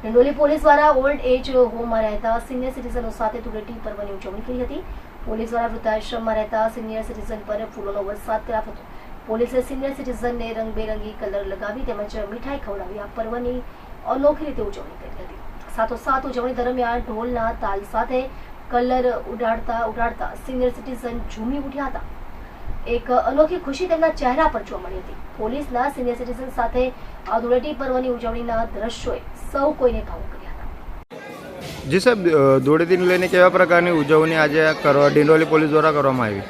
Dindoli police દ્વારા old age હોમમાં રહેતા senior સિટીઝનો સાથે ધૂળેટી પર્વની ઉજવણી કરી હતી. પોલીસ દ્વારા વૃદ્ધાશ્રમમાં રહેતા સિનિયર સિટીઝન પર ફૂલોનો વરસાદ કરાયો હતો. પોલીસે સિનિયર સિટીઝનને રંગબેરંગી કલર લગાવી તેમજ મીઠાઈ ખવડાવી આ પર્વની અનોખી રીતે ઉજવણી કરી હતી. સાથોસાથ ઉજવણી દરમિયાન ઢોલના તાલ સાથે કલર ઉડાડતા સિનિયર સિટીઝન ઝૂમી ઉઠ્યા હતા. એક અનોખી ખુશી તેમના ચહેરા પર જોવા મળી હતી. પોલીસના સિનિયર સિટીઝન સાથે આ ધૂળેટી પર્વની ઉજવણીના દ્રશ્યોએ સૌ કોઈને ભાવુક કર્યા હતા. જી સાહેબ, ધૂળેટીને લઈને કેવા પ્રકારની ઉજવણી આજે ડિંડોલી પોલીસ દ્વારા કરવામાં આવી?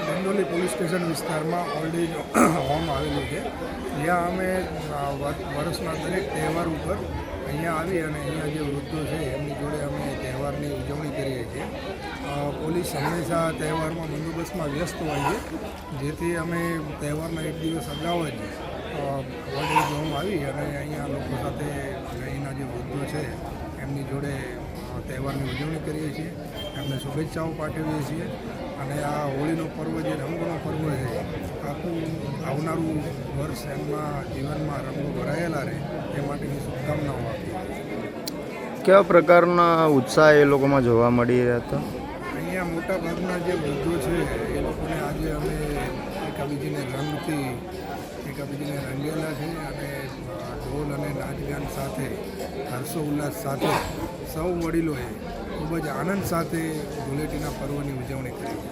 ડિંડોલી પોલીસ સ્ટેશન વિસ્તારમાં ઓલ્ડ એજ હોમ આવેલું છે, જ્યાં અમે વર્ષના દરેક તહેવાર ઉપર અહીંયા આવી અને અહીંયા જે વૃદ્ધો છે એમની જોડે અમે તહેવારની ઉજવણી કરીએ છીએ. પોલીસ હંમેશા તહેવારમાં બંદોબસ્તમાં વ્યસ્ત હોય છે, જેથી અમે તહેવારના એક દિવસ અગાઉ જ ઓલ્ડ એજ હોમ આવી અને અહીંયા લોકો સાથે અહીંના જે વૃદ્ધો છે એમની જોડે તહેવારની ઉજવણી કરીએ છીએ, એમને શુભેચ્છાઓ પાઠવીએ છીએ અને આ હોળીનો પર્વ જે રંગોનો પર્વ છે, આખું આવનારું વર્ષ એમના જીવનમાં રંગો ભરાયેલા રહે એ માટેની શુભકામનાઓ આપીએ. કેવા પ્રકારના ઉત્સાહ એ લોકોમાં જોવા મળી રહ્યા હતા? અહીંયા મોટા ભાગના જે વૃદ્ધો છે એ લોકોને આજે અમે એકાબીજીને રંગથી એકાબીજીને રંગેલા છે અને ઢોલ અને નાચગાન સાથે હર્ષો ઉલ્લાસ સાથે સૌ વડીલોએ ખૂબ જ આનંદ સાથે ધૂળેટીના પર્વની ઉજવણી કરી છે.